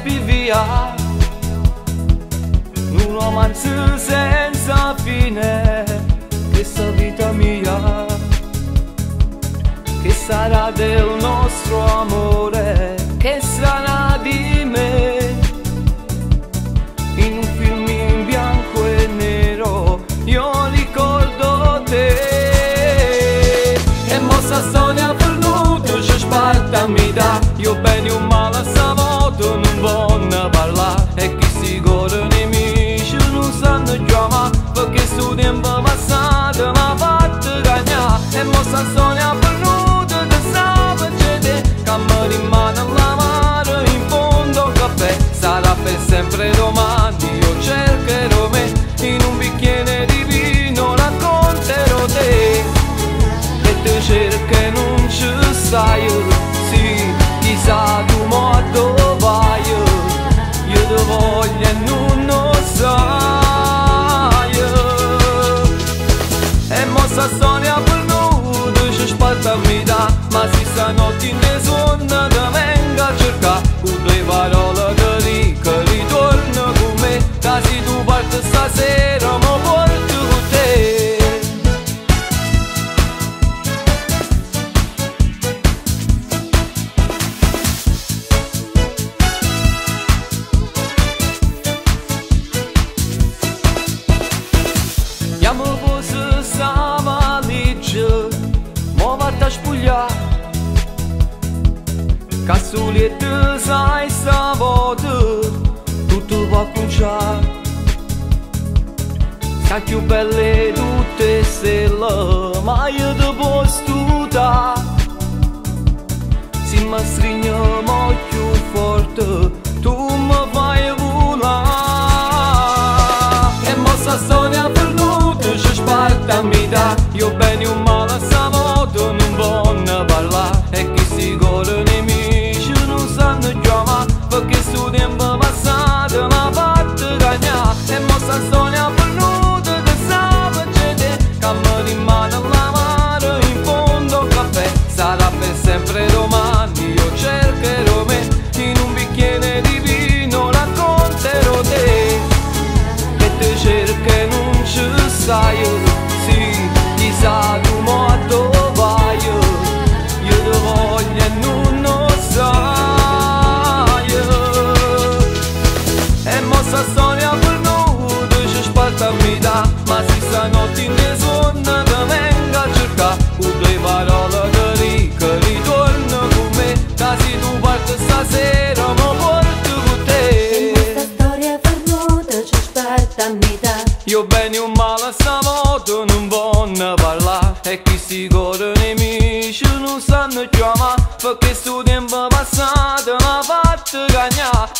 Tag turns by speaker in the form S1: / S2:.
S1: scappi via, un romanzo senza fine, questa vita mia, che sarà del nostro amore, che sarà di me, in un film in bianco e nero, io ricordo te, e mossa storia perduta, ci spartami da, io bene o male sta moto, non voglio parlare, e chi si gode nemici non sanno chiamare, perché sto tempo passato mi ha fatto cagnare, e mossa storia perduta, che stava gente, che mi rimane l'amaro in fondo al caffè, sarà per sempre domani, io cercherò me, in un bicchiere di vino racconterò te, e te cerco e non ci stai, sì, chissà tu ma dove vai, io ti voglio e non lo sai, e mossa storia perduta, ci spartami da, ma si stanotte in le sonne ti venga a cercare, con due parole che ritorna con me, che se tu parti stasera mi porto con te. Chiamo forse sta valigia, mo vado a spogliare, cazzolette sai sta volta, tutto va a cominciare, sta più belle tutte stelle, ma io ti posso dare, se mi stringiamo più forte, tu mi fai volare, e mossa storia perduta, ci spartami da, io bene o male sta moto, non voglio parlare, e chi si gode nemici non sanno chiamare, perché sto tempo passato mi ha fatto cagnare, e mossa storia perduta, che stava gente, che mi rimane l'amaro in fondo al caffè, sarà per sempre domani, io cercherò me, in un bicchiere di vino racconterò te, e te cerco e non ci stai, sì, chissà tu ma dove vai, io ti voglio e non lo sai, e mossa storia perduta, ci spartami da, ma se stanotte in le sonne ti venga a cercare, con due parole che ritorna con me, che se tu parti stasera mi porto con te.
S2: E questa storia perduta, ci spartami da,
S1: Io bene o male sta moto non voglio parlare, e chi si gode nemici non sanno chiamare, perché sto tempo passato mi ha fatto cagnare.